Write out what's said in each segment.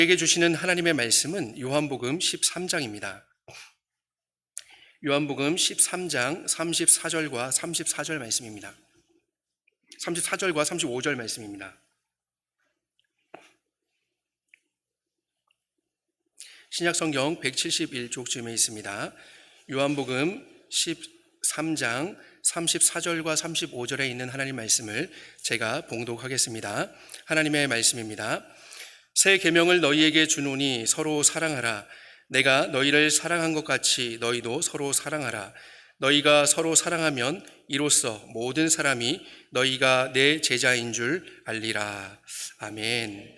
우리에게 주시는 하나님의 말씀은 요한복음 13장입니다. 요한복음 13장 34절과 34절 말씀입니다. 34절과 35절 말씀입니다. 신약성경 171쪽쯤에 있습니다. 요한복음 13장 34절과 35절에 있는 하나님 말씀을 제가 봉독하겠습니다. 하나님의 말씀입니다. 새 계명을 너희에게 주노니 서로 사랑하라. 내가 너희를 사랑한 것 같이 너희도 서로 사랑하라. 너희가 서로 사랑하면 이로써 모든 사람이 너희가 내 제자인 줄 알리라. 아멘.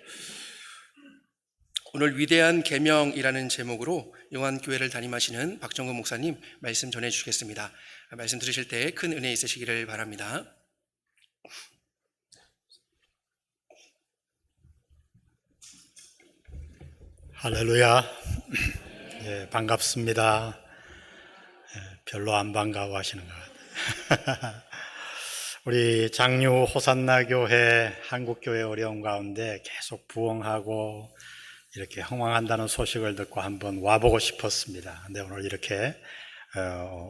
오늘 위대한 계명이라는 제목으로 용안교회를 담임하시는 박정근 목사님 말씀 전해주시겠습니다. 말씀 들으실 때 큰 은혜 있으시기를 바랍니다. 할렐루야. 반갑습니다. 별로 안 반가워하시는 것 같아요. 우리 장유 호산나 교회, 한국교회 어려운 가운데 계속 부흥하고 이렇게 흥황한다는 소식을 듣고 한번 와보고 싶었습니다. 근데 오늘 이렇게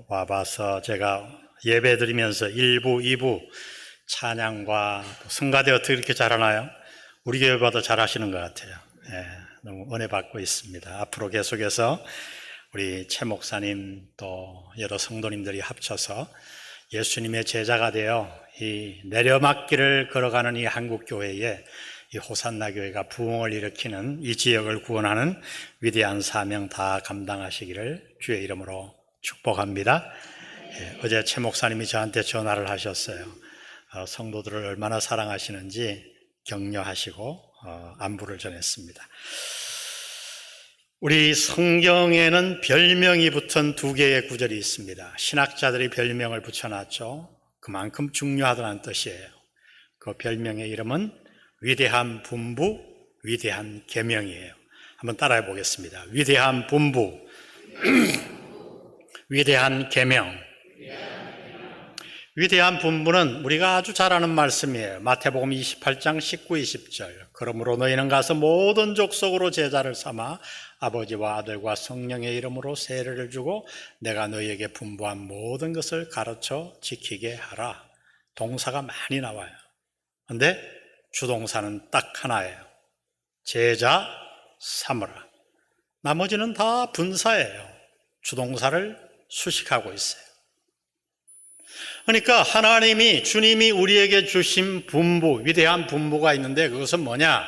와봐서 제가 예배 드리면서 1부, 2부 찬양과 성가대 어떻게 이렇게 잘하나요? 우리 교회보다 잘하시는 것 같아요. 너무 은혜 받고 있습니다. 앞으로 계속해서 우리 최 목사님 또 여러 성도님들이 합쳐서 예수님의 제자가 되어 이 내려막길을 걸어가는 이 한국교회에 이 호산나 교회가 부흥을 일으키는 이 지역을 구원하는 위대한 사명 다 감당하시기를 주의 이름으로 축복합니다. 어제 최 목사님이 저한테 전화를 하셨어요. 성도들을 얼마나 사랑하시는지 격려하시고 안부를 전했습니다. 우리 성경에는 별명이 붙은 두 개의 구절이 있습니다. 신학자들이 별명을 붙여놨죠. 그만큼 중요하다는 뜻이에요. 그 별명의 이름은 위대한 분부, 위대한 계명이에요. 한번 따라해 보겠습니다. 위대한 분부, 위대한 계명. 위대한 분부는 우리가 아주 잘 아는 말씀이에요. 마태복음 28장 19, 20절. 그러므로 너희는 가서 모든 족속으로 제자를 삼아 아버지와 아들과 성령의 이름으로 세례를 주고 내가 너희에게 분부한 모든 것을 가르쳐 지키게 하라. 동사가 많이 나와요. 그런데 주동사는 딱 하나예요. 제자 삼으라. 나머지는 다 분사예요. 주동사를 수식하고 있어요. 그러니까 하나님이, 주님이 우리에게 주신 분부, 위대한 분부가 있는데 그것은 뭐냐?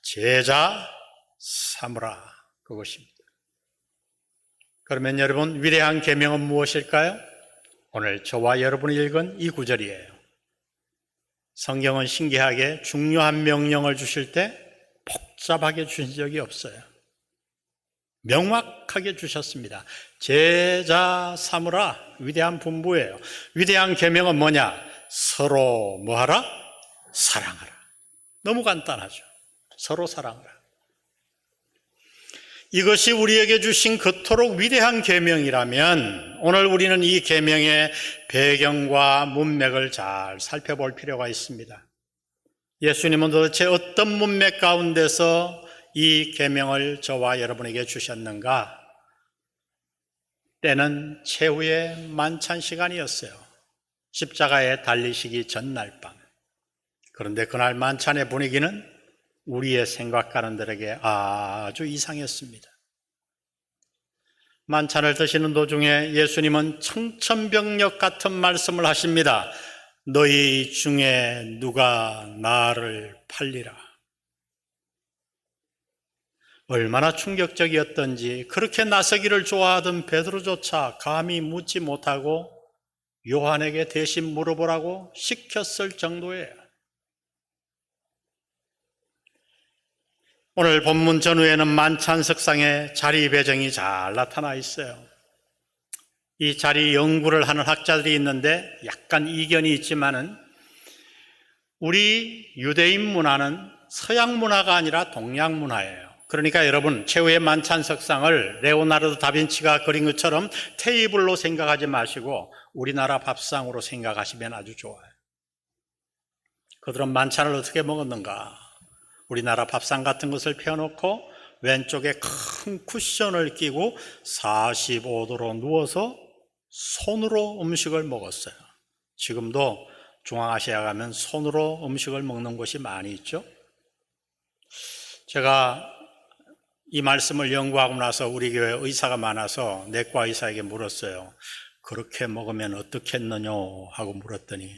제자 삼으라. 그것입니다. 그러면 여러분, 위대한 계명은 무엇일까요? 오늘 저와 여러분이 읽은 이 구절이에요. 성경은 신기하게 중요한 명령을 주실 때 복잡하게 주신 적이 없어요. 명확하게 주셨습니다. 제자 삼으라. 위대한 분부예요. 위대한 계명은 뭐냐? 서로 뭐하라? 사랑하라. 너무 간단하죠. 서로 사랑하라. 이것이 우리에게 주신 그토록 위대한 계명이라면 오늘 우리는 이 계명의 배경과 문맥을 잘 살펴볼 필요가 있습니다. 예수님은 도대체 어떤 문맥 가운데서 이 계명을 저와 여러분에게 주셨는가? 때는 최후의 만찬 시간이었어요. 십자가에 달리시기 전날 밤. 그런데 그날 만찬의 분위기는 우리의 생각하는 들에게 아주 이상했습니다. 만찬을 드시는 도중에 예수님은 청천벽력 같은 말씀을 하십니다. 너희 중에 누가 나를 팔리라. 얼마나 충격적이었던지 그렇게 나서기를 좋아하던 베드로조차 감히 묻지 못하고 요한에게 대신 물어보라고 시켰을 정도예요. 오늘 본문 전후에는 만찬석상에 자리 배정이 잘 나타나 있어요. 이 자리 연구를 하는 학자들이 있는데 약간 이견이 있지만은 우리 유대인 문화는 서양 문화가 아니라 동양 문화예요. 그러니까 여러분, 최후의 만찬석상을 레오나르도 다빈치가 그린 것처럼 테이블로 생각하지 마시고 우리나라 밥상으로 생각하시면 아주 좋아요. 그들은 만찬을 어떻게 먹었는가? 우리나라 밥상 같은 것을 펴놓고 왼쪽에 큰 쿠션을 끼고 45도로 누워서 손으로 음식을 먹었어요. 지금도 중앙아시아 가면 손으로 음식을 먹는 곳이 많이 있죠. 제가 이 말씀을 연구하고 나서 우리 교회 의사가 많아서 내과 의사에게 물었어요. 그렇게 먹으면 어떻겠느냐 하고 물었더니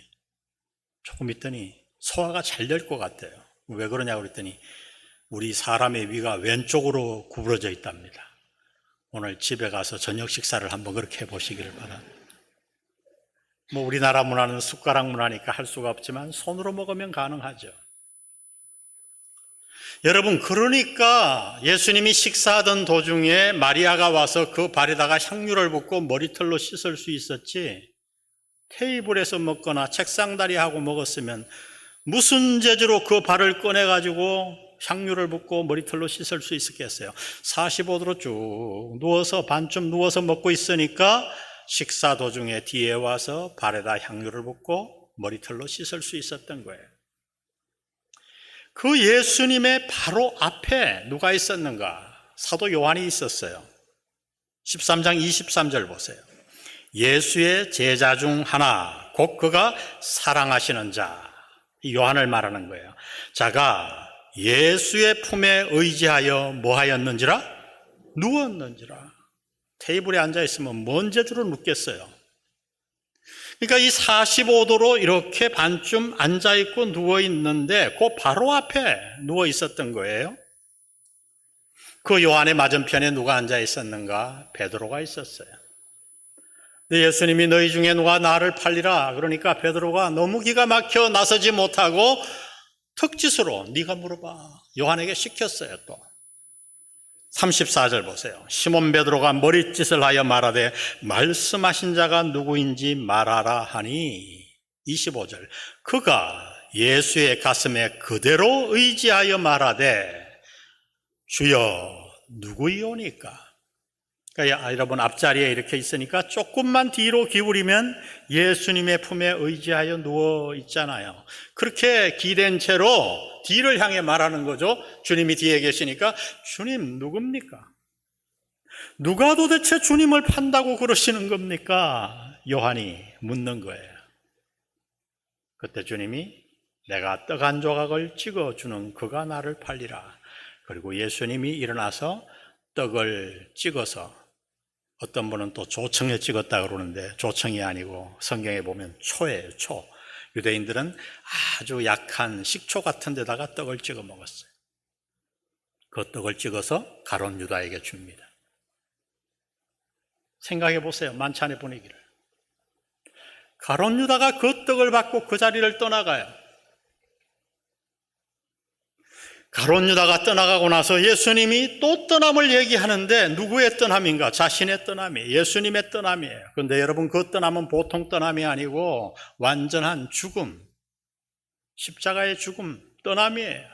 조금 있더니 소화가 잘 될 것 같아요. 왜 그러냐고 그랬더니 우리 사람의 위가 왼쪽으로 구부러져 있답니다. 오늘 집에 가서 저녁 식사를 한번 그렇게 해보시기를 바랍니다. 뭐 우리나라 문화는 숟가락 문화니까 할 수가 없지만 손으로 먹으면 가능하죠. 여러분, 그러니까 예수님이 식사하던 도중에 마리아가 와서 그 발에다가 향유를 붓고 머리털로 씻을 수 있었지, 테이블에서 먹거나 책상다리하고 먹었으면 무슨 재주로 그 발을 꺼내가지고 향유를 붓고 머리털로 씻을 수 있었겠어요. 45도로 쭉 누워서 반쯤 누워서 먹고 있으니까 식사 도중에 뒤에 와서 발에다 향유를 붓고 머리털로 씻을 수 있었던 거예요. 그 예수님의 바로 앞에 누가 있었는가? 사도 요한이 있었어요. 13장 23절 보세요. 예수의 제자 중 하나, 곧 그가 사랑하시는 자, 요한을 말하는 거예요. 자가 예수의 품에 의지하여 뭐 하였는지라? 누웠는지라. 테이블에 앉아있으면 뭔 재주로 눕겠어요. 그러니까 이 45도로 이렇게 반쯤 앉아있고 누워있는데 그 바로 앞에 누워있었던 거예요. 그 요한의 맞은편에 누가 앉아있었는가? 베드로가 있었어요. 예수님이 너희 중에 누가 나를 팔리라 그러니까 베드로가 너무 기가 막혀 나서지 못하고 턱짓으로 네가 물어봐 요한에게 시켰어요. 또 34절 보세요. 시몬 베드로가 머리짓을 하여 말하되 말씀하신 자가 누구인지 말하라 하니 25절 그가 예수의 가슴에 그대로 의지하여 말하되 주여 누구이오니까. 그러니까 여러분 앞자리에 이렇게 있으니까 조금만 뒤로 기울이면 예수님의 품에 의지하여 누워 있잖아요. 그렇게 기댄 채로 뒤를 향해 말하는 거죠. 주님이 뒤에 계시니까 주님 누굽니까? 누가 도대체 주님을 판다고 그러시는 겁니까? 요한이 묻는 거예요. 그때 주님이 내가 떡 한 조각을 찍어주는 그가 나를 팔리라. 그리고 예수님이 일어나서 떡을 찍어서 어떤 분은 또 조청에 찍었다 그러는데 조청이 아니고 성경에 보면 초예요. 초. 유대인들은 아주 약한 식초 같은 데다가 떡을 찍어 먹었어요. 그 떡을 찍어서 가룟 유다에게 줍니다. 생각해 보세요. 만찬의 분위기를. 가룟 유다가 그 떡을 받고 그 자리를 떠나가요. 가룟 유다가 떠나가고 나서 예수님이 또 떠남을 얘기하는데 누구의 떠남인가? 자신의 떠남이에요. 예수님의 떠남이에요. 그런데 여러분 그 떠남은 보통 떠남이 아니고 완전한 죽음, 십자가의 죽음, 떠남이에요.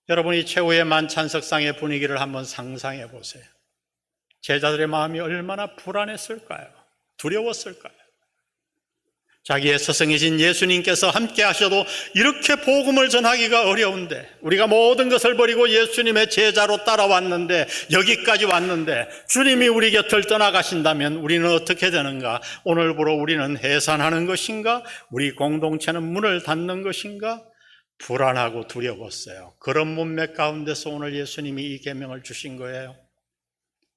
여러분이 최후의 만찬석상의 분위기를 한번 상상해 보세요. 제자들의 마음이 얼마나 불안했을까요? 두려웠을까요? 자기의 스승이신 예수님께서 함께 하셔도 이렇게 복음을 전하기가 어려운데 우리가 모든 것을 버리고 예수님의 제자로 따라왔는데 여기까지 왔는데 주님이 우리 곁을 떠나가신다면 우리는 어떻게 되는가? 오늘부로 우리는 해산하는 것인가? 우리 공동체는 문을 닫는 것인가? 불안하고 두려웠어요. 그런 문맥 가운데서 오늘 예수님이 이 계명을 주신 거예요.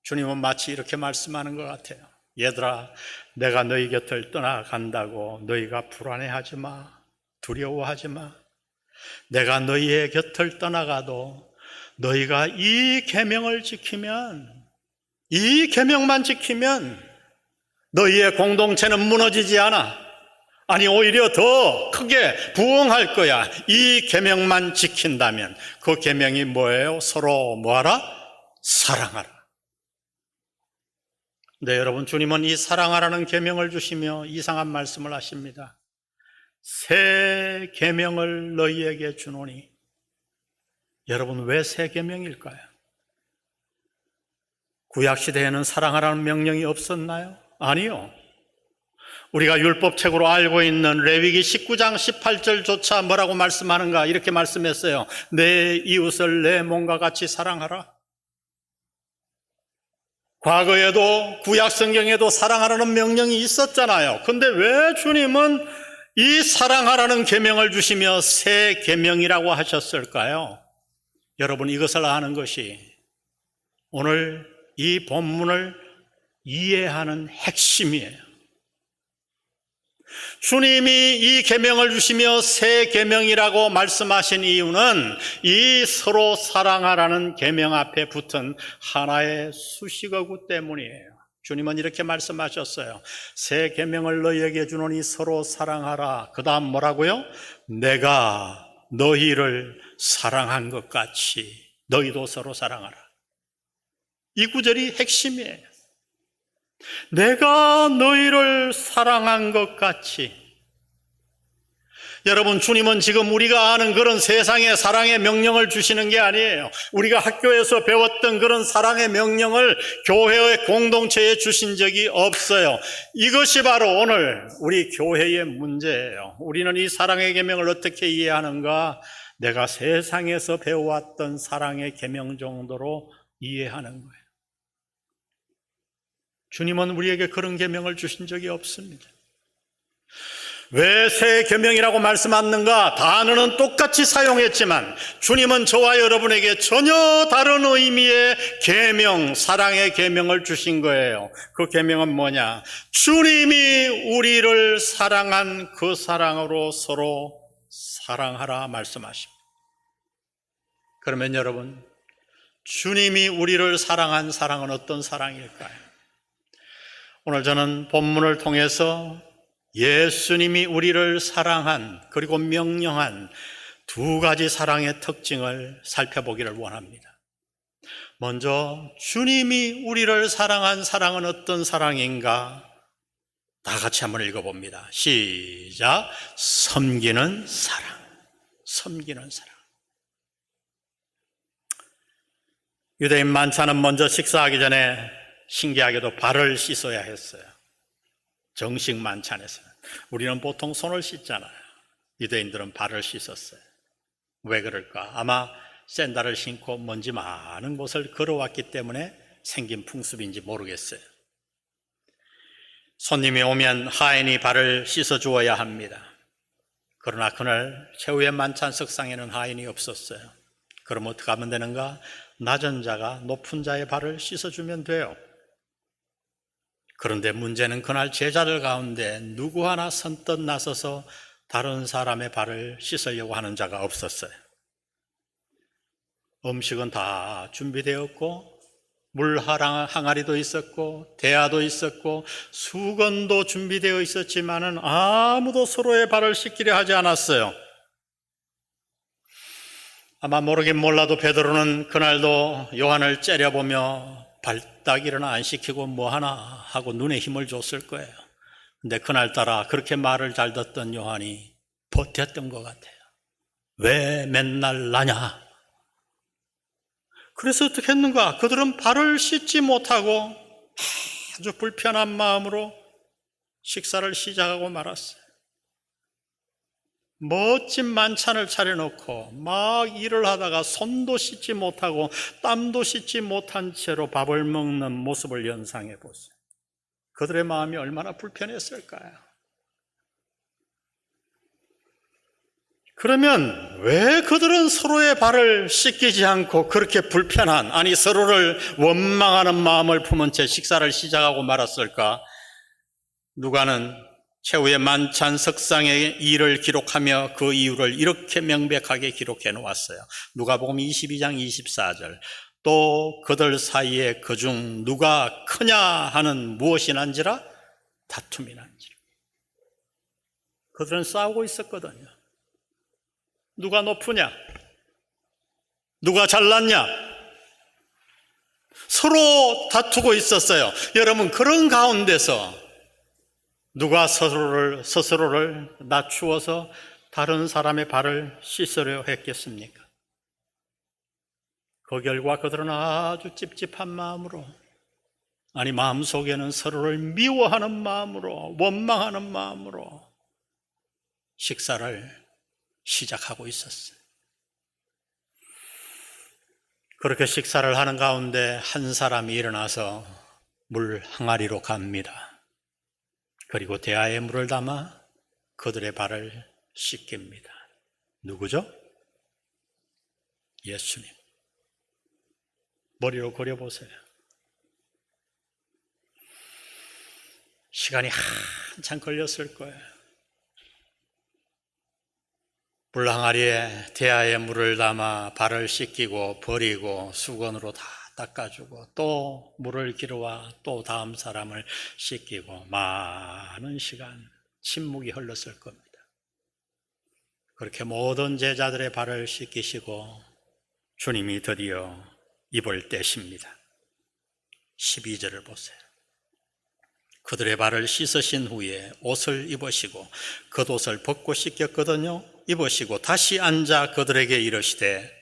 주님은 마치 이렇게 말씀하는 것 같아요. 얘들아, 내가 너희 곁을 떠나간다고 너희가 불안해하지 마, 두려워하지 마. 내가 너희의 곁을 떠나가도 너희가 이 계명을 지키면, 이 계명만 지키면 너희의 공동체는 무너지지 않아. 아니 오히려 더 크게 부흥할 거야. 이 계명만 지킨다면. 그 계명이 뭐예요? 서로 뭐하라? 사랑하라. 네, 여러분 주님은 이 사랑하라는 계명을 주시며 이상한 말씀을 하십니다. 새 계명을 너희에게 주노니. 여러분 왜 새 계명일까요? 구약 시대에는 사랑하라는 명령이 없었나요? 아니요. 우리가 율법책으로 알고 있는 레위기 19장 18절조차 뭐라고 말씀하는가? 이렇게 말씀했어요. 내 이웃을 내 몸과 같이 사랑하라. 과거에도 구약 성경에도 사랑하라는 명령이 있었잖아요. 근데 왜 주님은 이 사랑하라는 계명을 주시며 새 계명이라고 하셨을까요? 여러분, 이것을 아는 것이 오늘 이 본문을 이해하는 핵심이에요. 주님이 이 계명을 주시며 새 계명이라고 말씀하신 이유는 이 서로 사랑하라는 계명 앞에 붙은 하나의 수식어구 때문이에요. 주님은 이렇게 말씀하셨어요. 새 계명을 너희에게 주노니 서로 사랑하라. 그 다음 뭐라고요? 내가 너희를 사랑한 것 같이 너희도 서로 사랑하라. 이 구절이 핵심이에요. 내가 너희를 사랑한 것 같이. 여러분, 주님은 지금 우리가 아는 그런 세상의 사랑의 명령을 주시는 게 아니에요. 우리가 학교에서 배웠던 그런 사랑의 명령을 교회의 공동체에 주신 적이 없어요. 이것이 바로 오늘 우리 교회의 문제예요. 우리는 이 사랑의 계명을 어떻게 이해하는가? 내가 세상에서 배워왔던 사랑의 계명 정도로 이해하는 거예요. 주님은 우리에게 그런 계명을 주신 적이 없습니다. 왜 새 계명이라고 말씀하는가? 단어는 똑같이 사용했지만 주님은 저와 여러분에게 전혀 다른 의미의 계명, 사랑의 계명을 주신 거예요. 그 계명은 뭐냐? 주님이 우리를 사랑한 그 사랑으로 서로 사랑하라 말씀하십니다. 그러면 여러분, 주님이 우리를 사랑한 사랑은 어떤 사랑일까요? 오늘 저는 본문을 통해서 예수님이 우리를 사랑한 그리고 명령한 두 가지 사랑의 특징을 살펴보기를 원합니다. 먼저 주님이 우리를 사랑한 사랑은 어떤 사랑인가? 다 같이 한번 읽어봅니다. 시작. 섬기는 사랑. 섬기는 사랑. 유대인 만찬은 먼저 식사하기 전에 신기하게도 발을 씻어야 했어요. 정식 만찬에서는. 우리는 보통 손을 씻잖아요. 유대인들은 발을 씻었어요. 왜 그럴까? 아마 샌들을 신고 먼지 많은 곳을 걸어왔기 때문에 생긴 풍습인지 모르겠어요. 손님이 오면 하인이 발을 씻어 주어야 합니다. 그러나 그날 최후의 만찬 석상에는 하인이 없었어요. 그럼 어떻게 하면 되는가? 낮은 자가 높은 자의 발을 씻어주면 돼요. 그런데 문제는 그날 제자들 가운데 누구 하나 선뜻 나서서 다른 사람의 발을 씻으려고 하는 자가 없었어요. 음식은 다 준비되었고 물 항아리도 있었고 대야도 있었고 수건도 준비되어 있었지만은 아무도 서로의 발을 씻기려 하지 않았어요. 아마 모르긴 몰라도 베드로는 그날도 요한을 째려보며 발따기를 안 시키고 뭐하나 하고 눈에 힘을 줬을 거예요. 근데 그날따라 그렇게 말을 잘 듣던 요한이 버텼던 것 같아요. 왜 맨날 나냐? 그래서 어떻게 했는가? 그들은 발을 씻지 못하고 아주 불편한 마음으로 식사를 시작하고 말았어요. 멋진 만찬을 차려놓고 막 일을 하다가 손도 씻지 못하고 땀도 씻지 못한 채로 밥을 먹는 모습을 연상해 보세요. 그들의 마음이 얼마나 불편했을까요? 그러면 왜 그들은 서로의 발을 씻기지 않고 그렇게 불편한, 아니 서로를 원망하는 마음을 품은 채 식사를 시작하고 말았을까? 누가는 최후의 만찬 석상의 일을 기록하며 그 이유를 이렇게 명백하게 기록해 놓았어요. 누가복음 22장 24절. 또 그들 사이에 그중 누가 크냐 하는 무엇이 난지라? 다툼이 난지라. 그들은 싸우고 있었거든요. 누가 높으냐? 누가 잘났냐? 서로 다투고 있었어요. 여러분, 그런 가운데서 누가 스스로를 낮추어서 다른 사람의 발을 씻으려 했겠습니까? 그 결과 그들은 아주 찝찝한 마음으로 아니, 마음속에는 서로를 미워하는 마음으로, 원망하는 마음으로 식사를 시작하고 있었어요. 그렇게 식사를 하는 가운데 한 사람이 일어나서 물 항아리로 갑니다. 그리고 대야에 물을 담아 그들의 발을 씻깁니다. 누구죠? 예수님. 머리로 그려보세요. 시간이 한참 걸렸을 거예요. 물 항아리에 대야에 물을 담아 발을 씻기고 버리고 수건으로 다 닦아주고 또 물을 기르와 또 다음 사람을 씻기고 많은 시간 침묵이 흘렀을 겁니다. 그렇게 모든 제자들의 발을 씻기시고 주님이 드디어 입을 떼십니다. 12절을 보세요. 그들의 발을 씻으신 후에 옷을 입으시고 겉옷을 벗고 씻겼거든요. 입으시고 다시 앉아 그들에게 이르시되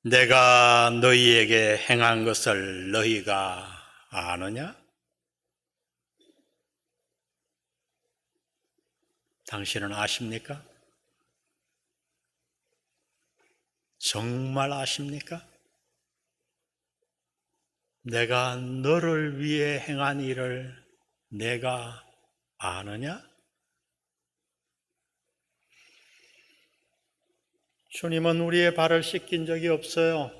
내가 너희에게 행한 것을 너희가 아느냐? 당신은 아십니까? 정말 아십니까? 내가 너를 위해 행한 일을 내가 아느냐? 주님은 우리의 발을 씻긴 적이 없어요.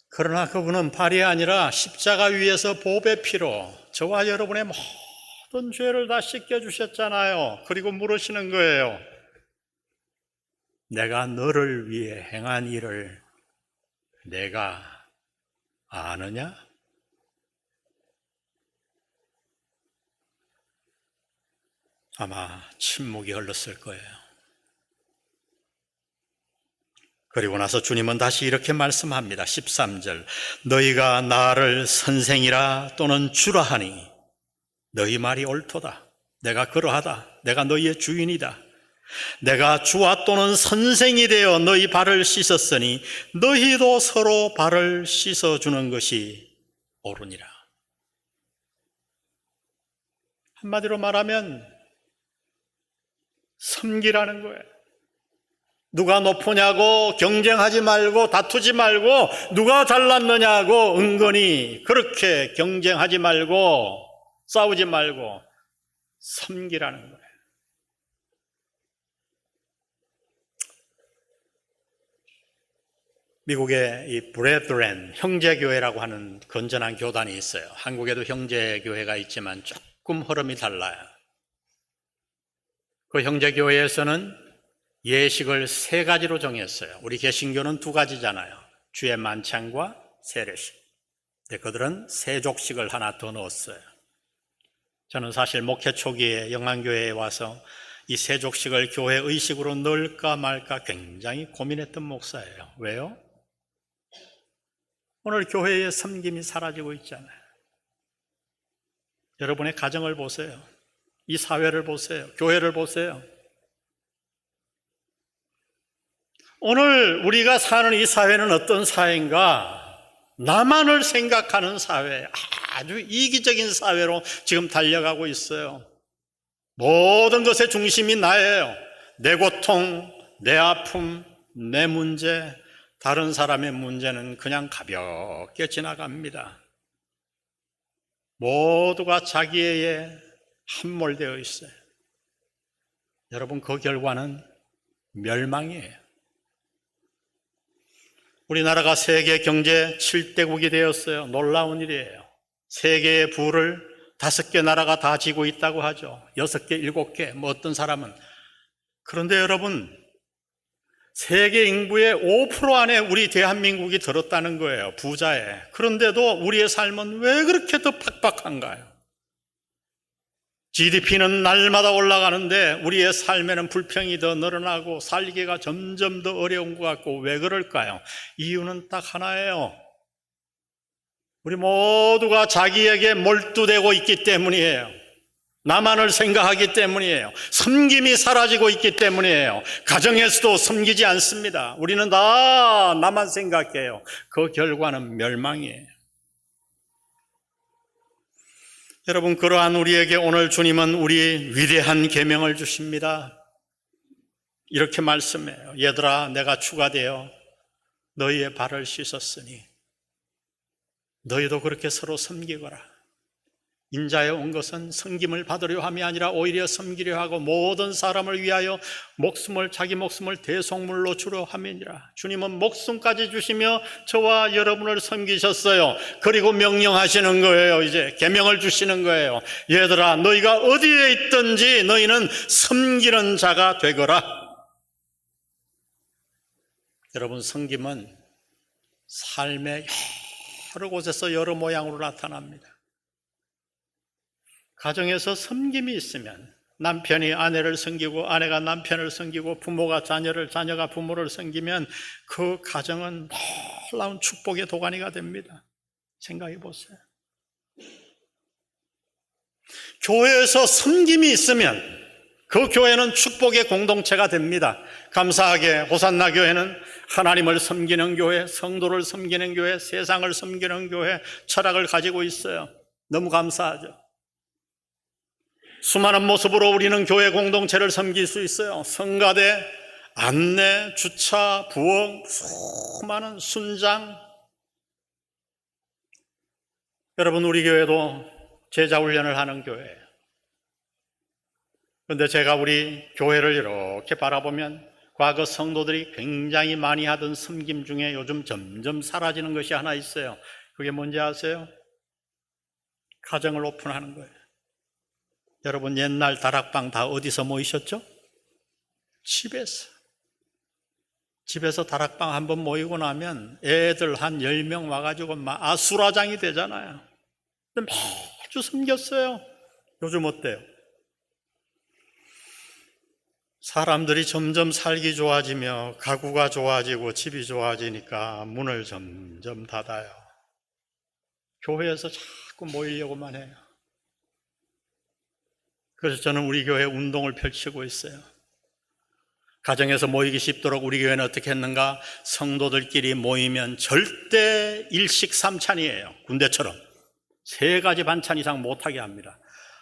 그러나 그분은 발이 아니라 십자가 위에서 보배 피로 저와 여러분의 모든 죄를 다 씻겨주셨잖아요. 그리고 물으시는 거예요. 내가 너를 위해 행한 일을 내가 아느냐? 아마 침묵이 흘렀을 거예요. 그리고 나서 주님은 다시 이렇게 말씀합니다. 13절 너희가 나를 선생이라 또는 주라 하니 너희 말이 옳도다. 내가 그러하다. 내가 너희의 주인이다. 내가 주와 또는 선생이 되어 너희 발을 씻었으니 너희도 서로 발을 씻어주는 것이 옳으니라. 한마디로 말하면 섬기라는 거예요. 누가 높으냐고 경쟁하지 말고 다투지 말고 누가 잘났느냐고 은근히 그렇게 경쟁하지 말고 싸우지 말고 섬기라는 거예요. 미국에 이 브레드렌 형제교회라고 하는 건전한 교단이 있어요. 한국에도 형제교회가 있지만 조금 흐름이 달라요. 그 형제교회에서는 예식을 3가지로 정했어요. 우리 개신교는 2가지잖아요. 주의 만찬과 세례식. 근데 그들은 세족식을 하나 더 넣었어요. 저는 사실 목회 초기에 영안교회에 와서 이 세족식을 교회 의식으로 넣을까 말까 굉장히 고민했던 목사예요. 왜요? 오늘 교회의 섬김이 사라지고 있잖아요. 여러분의 가정을 보세요. 이 사회를 보세요. 교회를 보세요. 오늘 우리가 사는 이 사회는 어떤 사회인가? 나만을 생각하는 사회, 아주 이기적인 사회로 지금 달려가고 있어요. 모든 것의 중심이 나예요. 내 고통, 내 아픔, 내 문제, 다른 사람의 문제는 그냥 가볍게 지나갑니다. 모두가 자기에게 함몰되어 있어요. 여러분, 그 결과는 멸망이에요. 우리나라가 세계 경제 7대국이 되었어요. 놀라운 일이에요. 세계의 부를 5개 나라가 다 지고 있다고 하죠. 6개, 7개, 어떤 사람은. 그런데 여러분, 세계 인구의 5% 안에 우리 대한민국이 들었다는 거예요. 부자에. 그런데도 우리의 삶은 왜 그렇게 더 팍팍한가요? GDP는 날마다 올라가는데 우리의 삶에는 불평이 더 늘어나고 살기가 점점 더 어려운 것 같고 왜 그럴까요? 이유는 딱 하나예요. 우리 모두가 자기에게 몰두되고 있기 때문이에요. 나만을 생각하기 때문이에요. 섬김이 사라지고 있기 때문이에요. 가정에서도 섬기지 않습니다. 우리는 다 나만 생각해요. 그 결과는 멸망이에요. 여러분, 그러한 우리에게 오늘 주님은 우리 위대한 계명을 주십니다. 이렇게 말씀해요. 얘들아, 내가 추가되어 너희의 발을 씻었으니 너희도 그렇게 서로 섬기거라. 인자에 온 것은 섬김을 받으려 함이 아니라 오히려 섬기려 하고 모든 사람을 위하여 자기 목숨을 대속물로 주려 함이니라. 주님은 목숨까지 주시며 저와 여러분을 섬기셨어요. 그리고 명령하시는 거예요. 이제 계명을 주시는 거예요. 얘들아, 너희가 어디에 있든지 너희는 섬기는 자가 되거라. 여러분, 섬김은 삶의 여러 곳에서 여러 모양으로 나타납니다. 가정에서 섬김이 있으면 남편이 아내를 섬기고 아내가 남편을 섬기고 부모가 자녀를, 자녀가 부모를 섬기면 그 가정은 놀라운 축복의 도가니가 됩니다. 생각해 보세요. 교회에서 섬김이 있으면 그 교회는 축복의 공동체가 됩니다. 감사하게 호산나 교회는 하나님을 섬기는 교회, 성도를 섬기는 교회, 세상을 섬기는 교회 철학을 가지고 있어요. 너무 감사하죠. 수많은 모습으로 우리는 교회 공동체를 섬길 수 있어요. 성가대, 안내, 주차, 부엌, 수많은 순장. 여러분, 우리 교회도 제자 훈련을 하는 교회예요. 그런데 제가 우리 교회를 이렇게 바라보면 과거 성도들이 굉장히 많이 하던 섬김 중에 요즘 점점 사라지는 것이 하나 있어요. 그게 뭔지 아세요? 가정을 오픈하는 거예요. 여러분, 옛날 다락방 다 어디서 모이셨죠? 집에서 다락방 한번 모이고 나면 애들 한 10명 와가지고 막 아수라장이 되잖아요. 근데 매주 섬겼어요. 요즘 어때요? 사람들이 점점 살기 좋아지며 가구가 좋아지고 집이 좋아지니까 문을 점점 닫아요. 교회에서 자꾸 모이려고만 해요. 그래서 저는 우리 교회 운동을 펼치고 있어요. 가정에서 모이기 쉽도록 우리 교회는 어떻게 했는가? 성도들끼리 모이면 절대 일식삼찬이에요. 군대처럼 3가지 반찬 이상 못하게 합니다.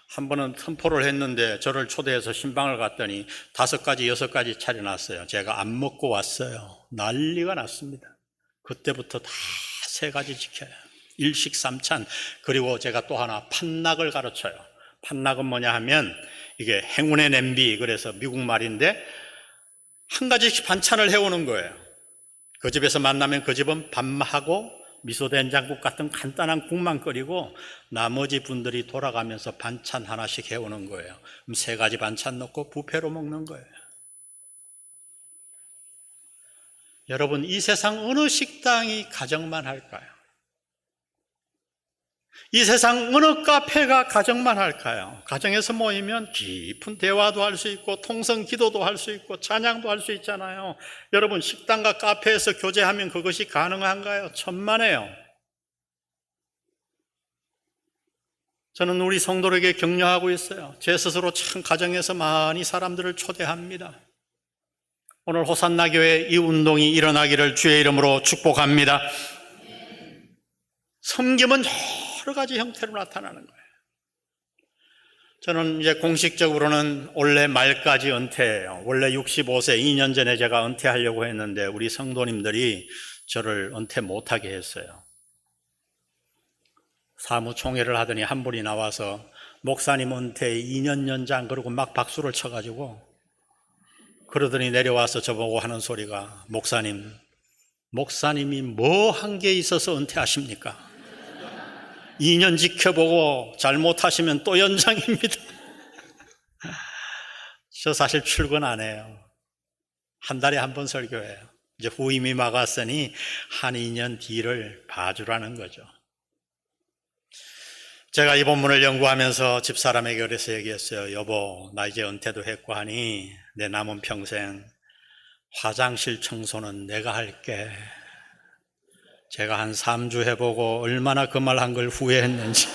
한 번은 선포를 했는데 저를 초대해서 신방을 갔더니 5가지, 6가지 차려놨어요. 제가 안 먹고 왔어요. 난리가 났습니다. 그때부터 다 3가지 지켜요. 일식삼찬. 그리고 제가 또 하나 판낙을 가르쳐요. 판낙은 뭐냐 하면 이게 행운의 냄비, 그래서 미국 말인데 한 가지씩 반찬을 해오는 거예요. 그 집에서 만나면 그 집은 밥하고 미소된장국 같은 간단한 국만 끓이고 나머지 분들이 돌아가면서 반찬 하나씩 해오는 거예요. 그럼 3가지 반찬 넣고 뷔페로 먹는 거예요. 여러분, 이 세상 어느 식당이 가정만 할까요? 이 세상 어느 카페가 가정만 할까요? 가정에서 모이면 깊은 대화도 할 수 있고 통성 기도도 할 수 있고 찬양도 할 수 있잖아요. 여러분, 식당과 카페에서 교제하면 그것이 가능한가요? 천만에요. 저는 우리 성도에게 격려하고 있어요. 제 스스로 참 가정에서 많이 사람들을 초대합니다. 오늘 호산나 교회 이 운동이 일어나기를 주의 이름으로 축복합니다. 섬김은 여러 가지 형태로 나타나는 거예요. 저는 이제 공식적으로는 올해 말까지 은퇴해요. 원래 65세, 2년 전에 제가 은퇴하려고 했는데 우리 성도님들이 저를 은퇴 못하게 했어요. 사무총회를 하더니 한 분이 나와서 목사님 은퇴 2년 연장, 그러고 막 박수를 쳐가지고 그러더니 내려와서 저보고 하는 소리가 목사님이 뭐 한 게 있어서 은퇴하십니까? 2년 지켜보고 잘못하시면 또 연장입니다. 저 사실 출근 안 해요. 한 달에 한 번 설교해요. 이제 후임이 막았으니 한 2년 뒤를 봐주라는 거죠. 제가 이 본문을 연구하면서 집사람에게 그래서 얘기했어요. 여보, 나 이제 은퇴도 했고 하니 내 남은 평생 화장실 청소는 내가 할게. 제가 한 3주 해보고 얼마나 그 말 한 걸 후회했는지.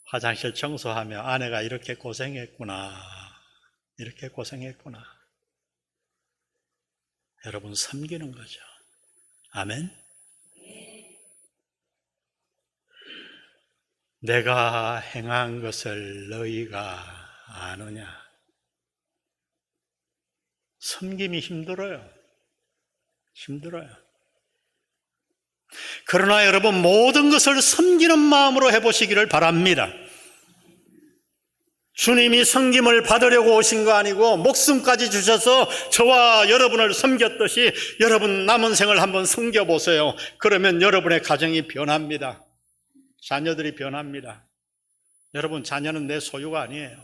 화장실 청소하며 아내가 이렇게 고생했구나. 여러분, 섬기는 거죠. 아멘. 내가 행한 것을 너희가 아느냐? 섬김이 힘들어요. 힘들어요. 그러나 여러분, 모든 것을 섬기는 마음으로 해보시기를 바랍니다. 주님이 섬김을 받으려고 오신 거 아니고 목숨까지 주셔서 저와 여러분을 섬겼듯이 여러분 남은 생을 한번 섬겨보세요. 그러면 여러분의 가정이 변합니다. 자녀들이 변합니다. 여러분, 자녀는 내 소유가 아니에요.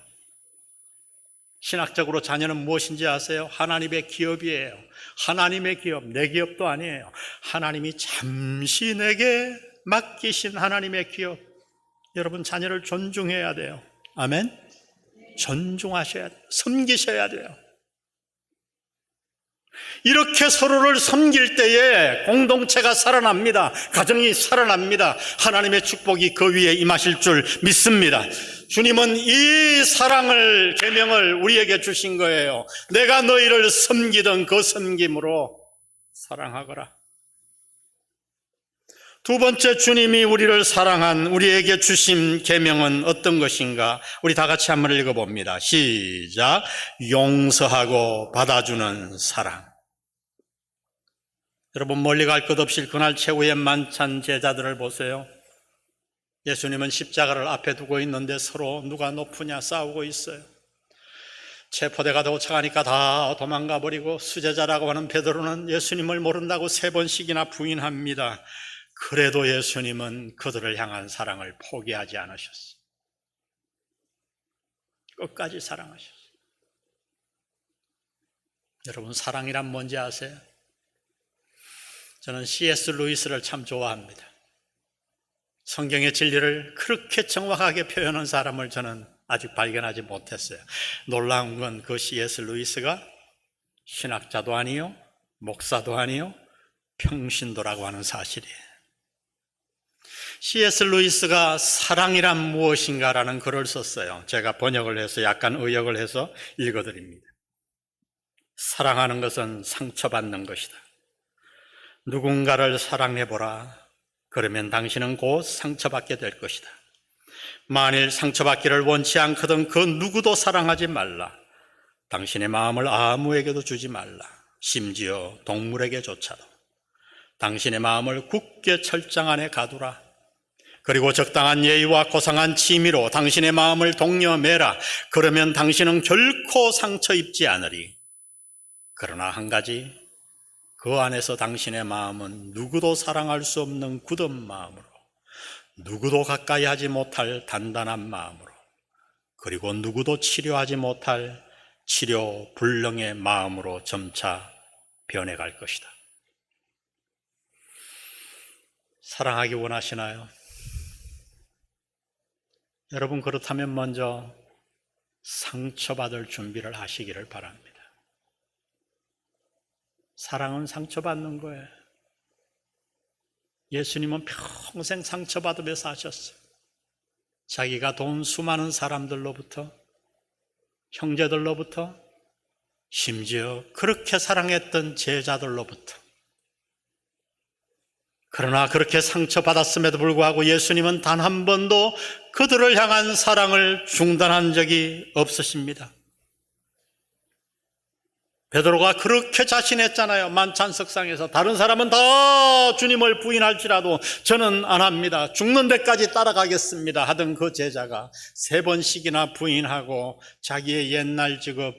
신학적으로 자녀는 무엇인지 아세요? 하나님의 기업이에요. 하나님의 기업, 내 기업도 아니에요. 하나님이 잠시 내게 맡기신 하나님의 기업. 여러분, 자녀를 존중해야 돼요. 아멘? 존중하셔야 돼요. 섬기셔야 돼요. 이렇게 서로를 섬길 때에 공동체가 살아납니다. 가정이 살아납니다. 하나님의 축복이 그 위에 임하실 줄 믿습니다. 주님은 이 사랑을, 계명을 우리에게 주신 거예요. 내가 너희를 섬기던 그 섬김으로 사랑하거라. 두 번째, 주님이 우리를 사랑한 우리에게 주신 계명은 어떤 것인가? 우리 다 같이 한번 읽어봅니다. 시작. 용서하고 받아주는 사랑. 여러분, 멀리 갈 것 없이 그날 최후의 만찬 제자들을 보세요. 예수님은 십자가를 앞에 두고 있는데 서로 누가 높으냐 싸우고 있어요. 체포대가 도착하니까 다 도망가 버리고 수제자라고 하는 베드로는 예수님을 모른다고 3번씩이나 부인합니다. 그래도 예수님은 그들을 향한 사랑을 포기하지 않으셨어요. 끝까지 사랑하셨어요. 여러분, 사랑이란 뭔지 아세요? 저는 C.S. 루이스를 참 좋아합니다. 성경의 진리를 그렇게 정확하게 표현한 사람을 저는 아직 발견하지 못했어요. 놀라운 건 그 C.S. 루이스가 신학자도 아니요, 목사도 아니요, 평신도라고 하는 사실이에요. C.S. 루이스가 사랑이란 무엇인가라는 글을 썼어요. 제가 번역을 해서 약간 의역을 해서 읽어드립니다. 사랑하는 것은 상처받는 것이다. 누군가를 사랑해보라. 그러면 당신은 곧 상처받게 될 것이다. 만일 상처받기를 원치 않거든 그 누구도 사랑하지 말라. 당신의 마음을 아무에게도 주지 말라. 심지어 동물에게조차도. 당신의 마음을 굳게 철장 안에 가두라. 그리고 적당한 예의와 고상한 취미로 당신의 마음을 독려매라. 그러면 당신은 결코 상처 입지 않으리. 그러나 한 가지, 그 안에서 당신의 마음은 누구도 사랑할 수 없는 굳은 마음으로, 누구도 가까이 하지 못할 단단한 마음으로, 그리고 누구도 치료하지 못할 치료 불능의 마음으로 점차 변해갈 것이다. 사랑하기 원하시나요? 여러분, 그렇다면 먼저 상처받을 준비를 하시기를 바랍니다. 사랑은 상처받는 거예요. 예수님은 평생 상처받으며 사셨어요. 자기가 돈 수많은 사람들로부터, 형제들로부터, 심지어 그렇게 사랑했던 제자들로부터. 그러나 그렇게 상처받았음에도 불구하고 예수님은 단 한 번도 그들을 향한 사랑을 중단한 적이 없으십니다. 베드로가 그렇게 자신했잖아요. 만찬석상에서. 다른 사람은 다 주님을 부인할지라도 저는 안 합니다. 죽는 데까지 따라가겠습니다 하던 그 제자가 3번씩이나 부인하고 자기의 옛날 직업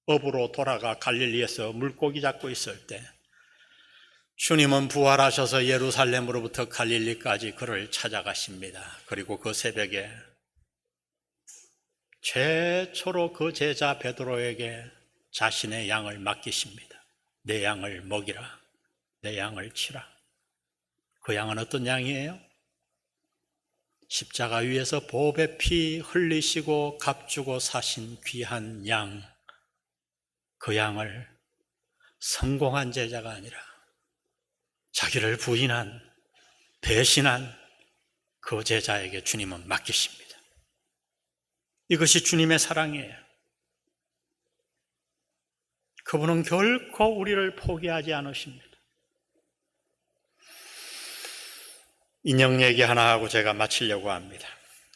업으로 돌아가 갈릴리에서 물고기 잡고 있을 때 주님은 부활하셔서 예루살렘으로부터 갈릴리까지 그를 찾아가십니다. 그리고 그 새벽에 최초로 그 제자 베드로에게 자신의 양을 맡기십니다. 내 양을 먹이라. 내 양을 치라. 그 양은 어떤 양이에요? 십자가 위에서 보배 피 흘리시고 값주고 사신 귀한 양. 그 양을 성공한 제자가 아니라 자기를 부인한, 배신한 그 제자에게 주님은 맡기십니다. 이것이 주님의 사랑이에요. 그분은 결코 우리를 포기하지 않으십니다. 인형 얘기 하나 하고 제가 마치려고 합니다.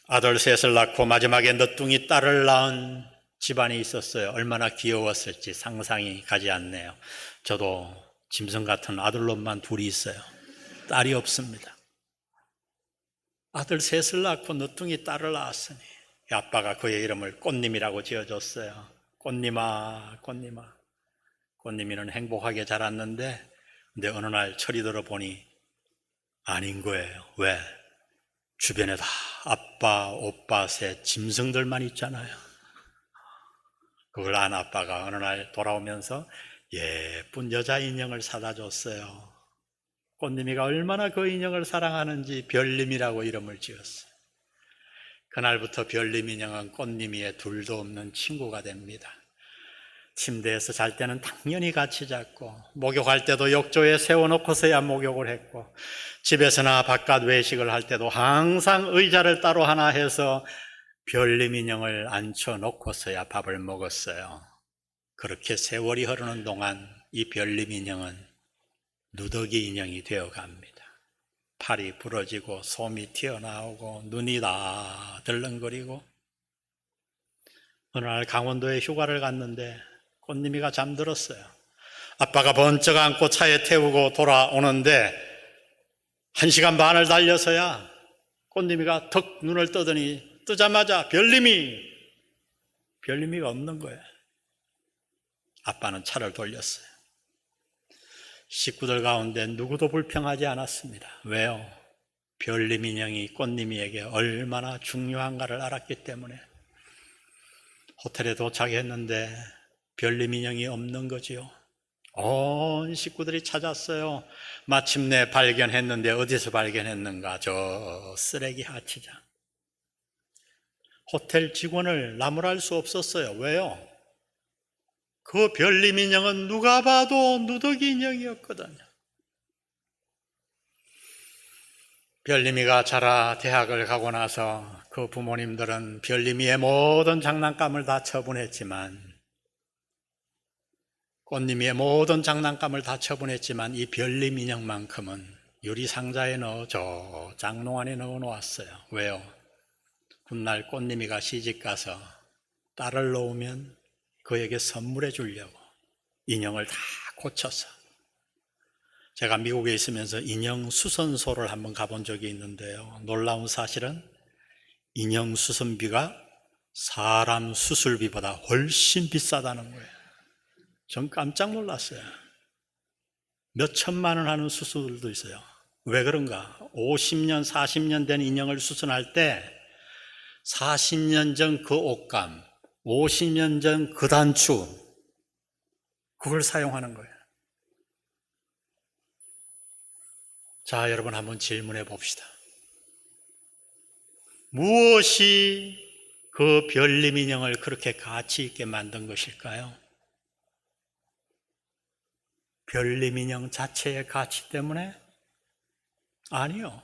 아들 셋을 낳고 마지막에 너뚱이 딸을 낳은 집안이 있었어요. 얼마나 귀여웠을지 상상이 가지 않네요. 저도 짐승 같은 아들놈만 둘이 있어요. 딸이 없습니다. 아들 셋을 낳고 너뚱이 딸을 낳았으니 아빠가 그의 이름을 꽃님이라고 지어줬어요. 꽃님아, 꽃님아. 꽃님이는 행복하게 자랐는데 근데 어느 날 철이 들어 보니 아닌 거예요. 왜? 주변에 다 아빠, 오빠, 새 짐승들만 있잖아요. 그걸 안 아빠가 어느 날 돌아오면서 예쁜 여자 인형을 사다 줬어요. 꽃님이가 얼마나 그 인형을 사랑하는지 별님이라고 이름을 지었어요. 그날부터 별님 인형은 꽃님이의 둘도 없는 친구가 됩니다. 침대에서 잘 때는 당연히 같이 잤고 목욕할 때도 욕조에 세워놓고서야 목욕을 했고 집에서나 바깥 외식을 할 때도 항상 의자를 따로 하나 해서 별님 인형을 앉혀놓고서야 밥을 먹었어요. 그렇게 세월이 흐르는 동안 이 별님 인형은 누더기 인형이 되어갑니다. 팔이 부러지고 솜이 튀어나오고 눈이 다 들렁거리고 어느 날 강원도에 휴가를 갔는데 꽃님이가 잠들었어요. 아빠가 번쩍 안고 차에 태우고 돌아오는데 1시간 반을 달려서야 꽃님이가 턱 눈을 뜨더니 뜨자마자 별님이가 없는 거예요. 아빠는 차를 돌렸어요. 식구들 가운데 누구도 불평하지 않았습니다. 왜요? 별님 인형이 꽃님이에게 얼마나 중요한가를 알았기 때문에. 호텔에 도착했는데 별님 인형이 없는 거지요. 온 식구들이 찾았어요. 마침내 발견했는데 어디서 발견했는가? 저 쓰레기 하치장. 호텔 직원을 나무랄 수 없었어요. 왜요? 그 별님 인형은 누가 봐도 누더기 인형이었거든요. 별님이가 자라 대학을 가고 나서 그 부모님들은 별님이의 모든 장난감을 다 처분했지만 꽃님이의 모든 장난감을 다 처분했지만 이 별님 인형만큼은 유리상자에 넣어줘 장롱 안에 넣어놓았어요. 왜요? 훗날 꽃님이가 시집가서 딸을 놓으면 그에게 선물해 주려고 인형을 다 고쳐서. 제가 미국에 있으면서 인형 수선소를 한번 가본 적이 있는데요. 놀라운 사실은 인형 수선비가 사람 수술비보다 훨씬 비싸다는 거예요. 전 깜짝 놀랐어요. 몇 천만 원 하는 수술도 있어요. 왜 그런가? 50년, 40년 된 인형을 수선할 때 40년 전 그 옷감, 50년 전 그 단추, 그걸 사용하는 거예요. 자, 여러분 한번 질문해 봅시다. 무엇이 그 별님 인형을 그렇게 가치 있게 만든 것일까요? 별님 인형 자체의 가치 때문에? 아니요.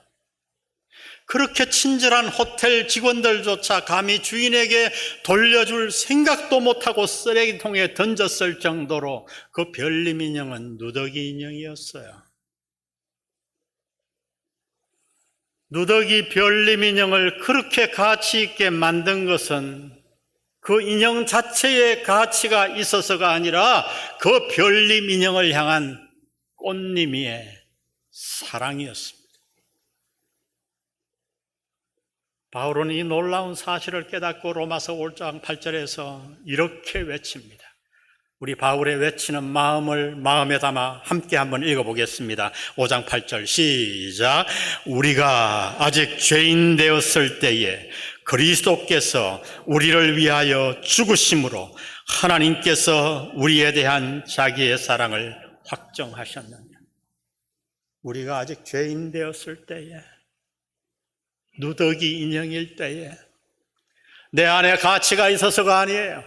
그렇게 친절한 호텔 직원들조차 감히 주인에게 돌려줄 생각도 못하고 쓰레기통에 던졌을 정도로 그 별님 인형은 누더기 인형이었어요. 누더기 별님 인형을 그렇게 가치 있게 만든 것은 그 인형 자체의 가치가 있어서가 아니라 그 별님 인형을 향한 꽃님이의 사랑이었습니다. 바울은 이 놀라운 사실을 깨닫고 로마서 5장 8절에서 이렇게 외칩니다. 우리 바울의 외치는 마음을 마음에 담아 함께 한번 읽어보겠습니다. 5장 8절 시작. 우리가 아직 죄인 되었을 때에 그리스도께서 우리를 위하여 죽으심으로 하나님께서 우리에 대한 자기의 사랑을 확정하셨느냐. 우리가 아직 죄인 되었을 때에, 누더기 인형일 때에, 내 안에 가치가 있어서가 아니에요.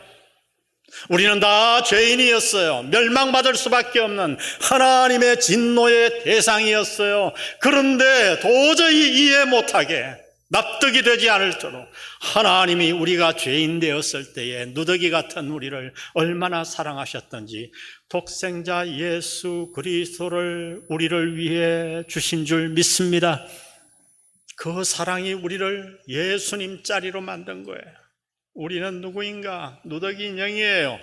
우리는 다 죄인이었어요. 멸망받을 수밖에 없는 하나님의 진노의 대상이었어요. 그런데 도저히 이해 못하게, 납득이 되지 않을 정도로 하나님이 우리가 죄인 되었을 때에 누더기 같은 우리를 얼마나 사랑하셨던지 독생자 예수 그리스도를 우리를 위해 주신 줄 믿습니다. 그 사랑이 우리를 예수님 짜리로 만든 거예요. 우리는 누구인가? 누더기 인형이에요.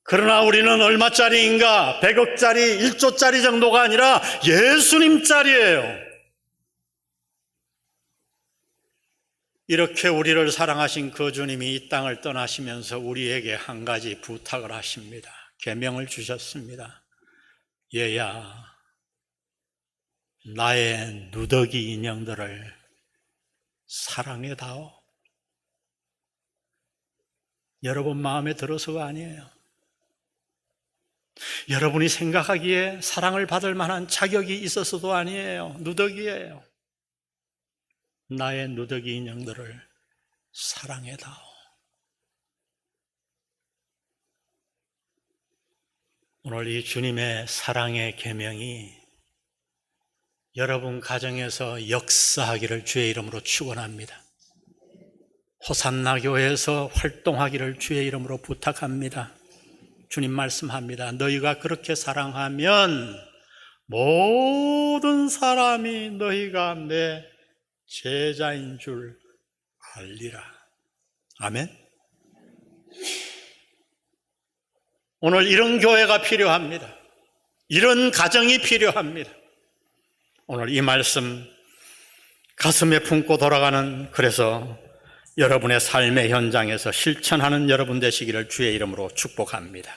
그러나 우리는 얼마짜리인가? 100억짜리, 1조짜리 정도가 아니라 예수님짜리예요. 이렇게 우리를 사랑하신 그 주님이 이 땅을 떠나시면서 우리에게 한 가지 부탁을 하십니다. 계명을 주셨습니다. 얘야, 나의 누더기 인형들을 사랑해다오. 여러분 마음에 들어서가 아니에요. 여러분이 생각하기에 사랑을 받을 만한 자격이 있어서도 아니에요. 누더기예요. 나의 누더기 인형들을 사랑해다오. 오늘 이 주님의 사랑의 계명이 여러분 가정에서 역사하기를 주의 이름으로 축원합니다. 호산나 교회에서 활동하기를 주의 이름으로 부탁합니다. 주님 말씀합니다. 너희가 그렇게 사랑하면 모든 사람이 너희가 내 제자인 줄 알리라. 아멘. 오늘 이런 교회가 필요합니다. 이런 가정이 필요합니다. 오늘 이 말씀 가슴에 품고 돌아가는, 그래서 여러분의 삶의 현장에서 실천하는 여러분 되시기를 주의 이름으로 축복합니다.